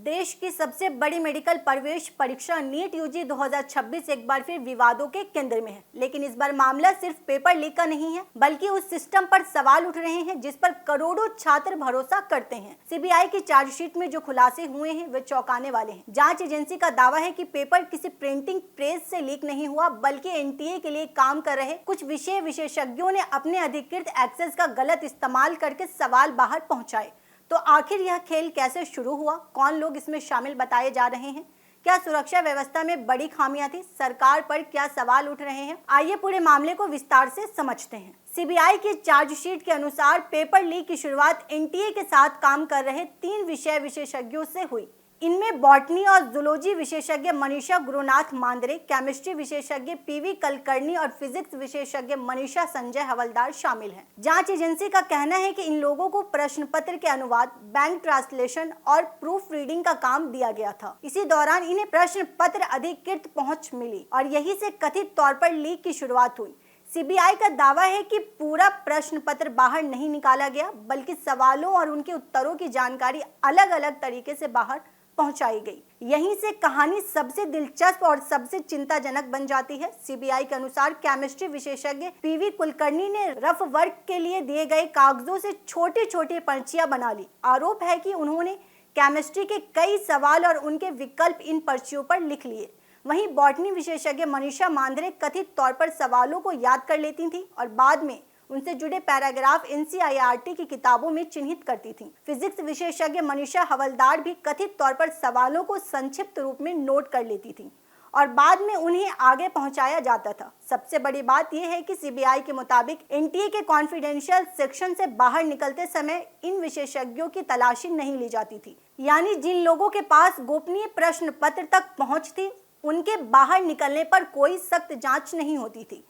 देश की सबसे बड़ी मेडिकल प्रवेश परीक्षा नीट यूजी 2026 एक बार फिर विवादों के केंद्र में है। लेकिन इस बार मामला सिर्फ पेपर लीक का नहीं है, बल्कि उस सिस्टम पर सवाल उठ रहे हैं जिस पर करोड़ों छात्र भरोसा करते हैं। सीबीआई की चार्जशीट में जो खुलासे हुए हैं वे चौंकाने वाले हैं। जांच एजेंसी का दावा है कि पेपर किसी प्रिंटिंग प्रेस से लीक नहीं हुआ, बल्कि एनटीए के लिए काम कर रहे कुछ विषय विशेषज्ञों ने अपने अधिकृत एक्सेस का गलत इस्तेमाल करके सवाल बाहर पहुंचाए। तो आखिर यह खेल कैसे शुरू हुआ, कौन लोग इसमें शामिल बताए जा रहे हैं, क्या सुरक्षा व्यवस्था में बड़ी खामियां थी, सरकार पर क्या सवाल उठ रहे हैं, आइए पूरे मामले को विस्तार से समझते हैं। सीबीआई की चार्जशीट के अनुसार पेपर लीक की शुरुआत एनटीए के साथ काम कर रहे 3 विषय विशेषज्ञों से हुई। इनमें बॉटनी और जूलॉजी विशेषज्ञ मनीषा गुरुनाथ मांद्रे, केमिस्ट्री विशेषज्ञ पीवी कुलकर्णी और फिजिक्स विशेषज्ञ मनीषा संजय हवलदार शामिल हैं। जांच एजेंसी का कहना है कि इन लोगों को प्रश्न पत्र के अनुवाद, बैंक ट्रांसलेशन और प्रूफ रीडिंग का काम दिया गया था। इसी दौरान इन्हें प्रश्न पत्र अधिकृत पहुंच मिली और यही से कथित तौर पर लीक की शुरुआत हुई। सीबीआई का दावा है कि पूरा प्रश्न पत्र बाहर नहीं निकाला गया, बल्कि सवालों और उनके उत्तरों की जानकारी अलग अलग तरीके से बाहर पहुंचाई गई। यहीं से कहानी सबसे दिलचस्प और सबसे चिंताजनक बन जाती है। सीबीआई के अनुसार केमिस्ट्री विशेषज्ञ पीवी कुलकर्णी ने रफ वर्क के लिए दिए गए कागजों से छोटी छोटी पर्चियां बना ली। आरोप है कि उन्होंने केमिस्ट्री के कई सवाल और उनके विकल्प इन पर्चियों पर लिख लिए। वहीं बॉटनी विशेषज्ञ मनीषा मांद्रे कथित तौर पर सवालों को याद कर लेती थी और बाद में उनसे जुड़े पैराग्राफ एनसीईआरटी की किताबों में चिन्हित करती थीं। फिजिक्स विशेषज्ञ मनीषा हवलदार भी कथित तौर पर सवालों को संक्षिप्त रूप में नोट कर लेती थीं और बाद में उन्हें आगे पहुंचाया जाता था। सबसे बड़ी बात यह है कि सीबीआई के मुताबिक एनटीए के कॉन्फिडेंशियल सेक्शन से बाहर निकलते समय इन विशेषज्ञों की तलाशी नहीं ली जाती थी। यानी जिन लोगों के पास गोपनीय प्रश्न पत्र तक पहुंच थी, उनके बाहर निकलने पर कोई सख्त जांच नहीं होती थी।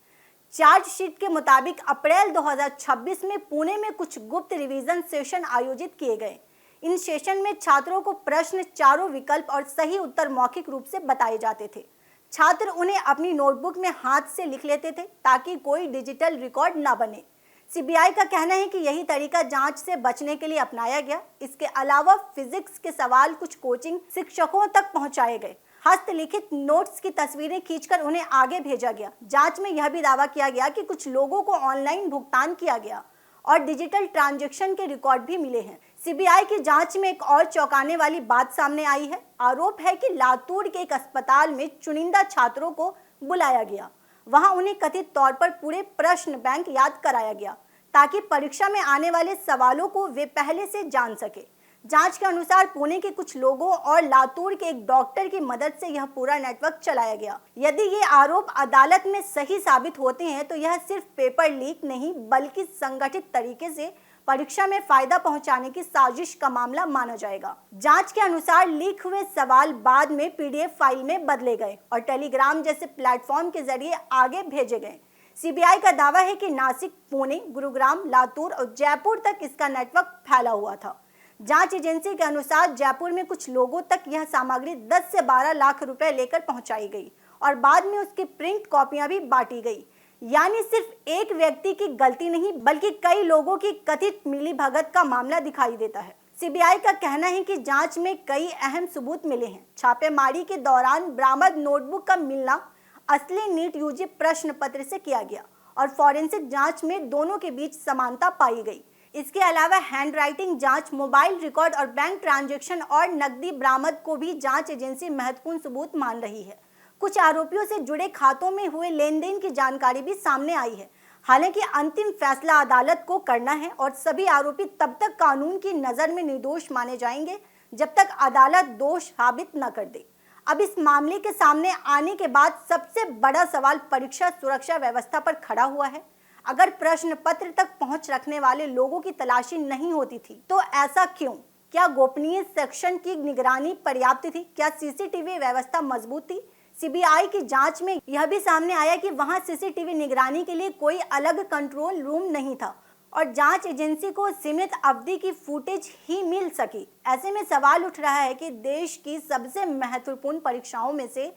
चार्जशीट के मुताबिक अप्रैल 2026 में पुणे में कुछ गुप्त रिवीजन सेशन आयोजित किए गए। इन सेशन में छात्रों को प्रश्न, चारों विकल्प और सही उत्तर मौखिक रूप से बताए जाते थे। छात्र उन्हें अपनी नोटबुक में हाथ से लिख लेते थे ताकि कोई डिजिटल रिकॉर्ड न बने। सीबीआई का कहना है कि यही तरीका जांच से बचने के लिए अपनाया गया। इसके अलावा फिजिक्स के सवाल कुछ कोचिंग शिक्षकों तक पहुंचाए गए। हस्तलिखित नोट्स की तस्वीरें खींचकर उन्हें आगे भेजा गया। जांच में यह भी दावा किया गया कि कुछ लोगों को ऑनलाइन भुगतान किया गया और डिजिटल ट्रांजैक्शन के रिकॉर्ड भी मिले हैं। सीबीआई की जांच में एक और चौंकाने वाली बात सामने आई है। आरोप है कि लातूर के एक अस्पताल में चुनिंदा छात्रों को बुलाया गया। वहां उन्हें कथित तौर पर पूरे प्रश्न बैंक याद कराया गया ताकि परीक्षा में आने वाले सवालों को वे पहले से जान सके। जांच के अनुसार पुणे के कुछ लोगों और लातूर के एक डॉक्टर की मदद से यह पूरा नेटवर्क चलाया गया। यदि ये आरोप अदालत में सही साबित होते हैं तो यह सिर्फ पेपर लीक नहीं, बल्कि संगठित तरीके से परीक्षा में फायदा पहुंचाने की साजिश का मामला माना जाएगा। जांच के अनुसार लीक हुए सवाल बाद में पीडीएफ फाइल में बदले गए और टेलीग्राम जैसे प्लेटफॉर्म के जरिए आगे भेजे गए। सीबीआई का दावा है कि नासिक, पुणे, गुरुग्राम, लातूर और जयपुर तक इसका नेटवर्क फैला हुआ था। जांच एजेंसी के अनुसार जयपुर में कुछ लोगों तक यह सामग्री 10 से 12 लाख रुपए लेकर पहुंचाई गई और बाद में उसकी प्रिंट कॉपियां भी बांटी गई। यानी सिर्फ एक व्यक्ति की गलती नहीं, बल्कि कई लोगों की कथित मिलीभगत का मामला दिखाई देता है। सीबीआई का कहना है कि जांच में कई अहम सबूत मिले हैं। छापेमारी के दौरान बरामद नोटबुक का मिलना असली नीट यूजी प्रश्न पत्र से किया गया और फॉरेंसिक जांच में दोनों के बीच समानता पाई गई। इसके अलावा हैंडराइटिंग जांच, मोबाइल रिकॉर्ड और बैंक ट्रांजैक्शन और नकदी बरामद को भी जांच एजेंसी महत्वपूर्ण सबूत मान रही है। कुछ आरोपियों से जुड़े खातों में हुए लेन देन की जानकारी भी सामने आई है। हालांकि अंतिम फैसला अदालत को करना है और सभी आरोपी तब तक कानून की नज़र में निर्दोष माने जाएंगे जब तक अदालत दोष साबित न कर दे। अब इस मामले के सामने आने के बाद सबसे बड़ा सवाल परीक्षा सुरक्षा व्यवस्था पर खड़ा हुआ है। अगर प्रश्न पत्र तक पहुंच रखने वाले लोगों की तलाशी नहीं होती थी तो ऐसा क्यों? क्या गोपनीय सेक्शन की निगरानी पर्याप्त थी? क्या सीसीटीवी व्यवस्था मजबूत थी? सीबीआई की जांच में यह भी सामने आया कि वहां सीसीटीवी निगरानी के लिए कोई अलग कंट्रोल रूम नहीं था और जांच एजेंसी को सीमित अवधि की फुटेज ही मिल सकी। ऐसे में सवाल उठ रहा है कि देश की सबसे महत्वपूर्ण परीक्षाओं में से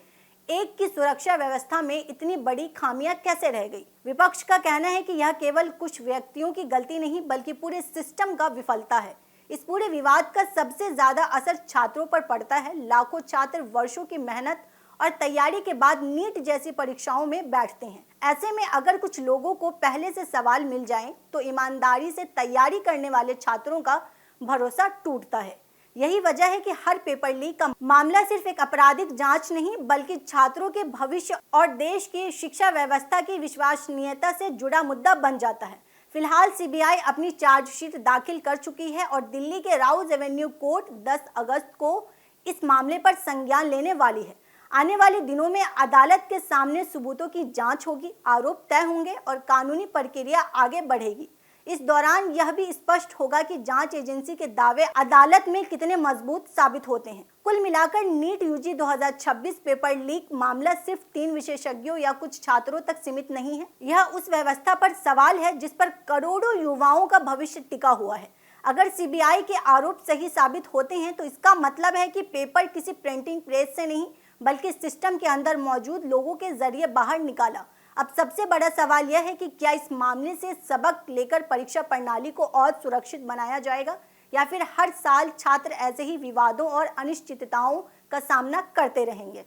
एक की सुरक्षा व्यवस्था में इतनी बड़ी खामियां कैसे रह गई? विपक्ष का कहना है कि यह केवल कुछ व्यक्तियों की गलती नहीं, बल्कि पूरे सिस्टम का विफलता है। इस पूरे विवाद का सबसे ज्यादा असर छात्रों पर पड़ता है। लाखों छात्र वर्षों की मेहनत और तैयारी के बाद नीट जैसी परीक्षाओं में बैठते हैं। ऐसे में अगर कुछ लोगों को पहले से सवाल मिल जाएं, तो ईमानदारी से तैयारी करने वाले छात्रों का भरोसा टूटता है। यही वजह है कि हर पेपर लीक का मामला सिर्फ एक आपराधिक जांच नहीं, बल्कि छात्रों के भविष्य और देश की शिक्षा व्यवस्था की विश्वसनीयता से जुड़ा मुद्दा बन जाता है। फिलहाल सीबीआई अपनी चार्जशीट दाखिल कर चुकी है और दिल्ली के राउज एवेन्यू कोर्ट 10 अगस्त को इस मामले पर संज्ञान लेने वाली है। आने वाले दिनों में अदालत के सामने सबूतों की जांच होगी, आरोप तय होंगे और कानूनी प्रक्रिया आगे बढ़ेगी। इस दौरान यह भी स्पष्ट होगा कि जांच एजेंसी के दावे अदालत में कितने मजबूत साबित होते हैं। कुल मिलाकर नीट यूजी 2026 पेपर लीक मामला सिर्फ 3 विशेषज्ञों या कुछ छात्रों तक सीमित नहीं है। यह उस व्यवस्था पर सवाल है जिस पर करोड़ों युवाओं का भविष्य टिका हुआ है। अगर सीबीआई के आरोप सही साबित होते हैं तो इसका मतलब है कि पेपर किसी प्रिंटिंग प्रेस से नहीं, बल्कि सिस्टम के अंदर मौजूद लोगों के जरिए बाहर निकाला। अब सबसे बड़ा सवाल यह है कि क्या इस मामले से सबक लेकर परीक्षा प्रणाली को और सुरक्षित बनाया जाएगा, या फिर हर साल छात्र ऐसे ही विवादों और अनिश्चितताओं का सामना करते रहेंगे।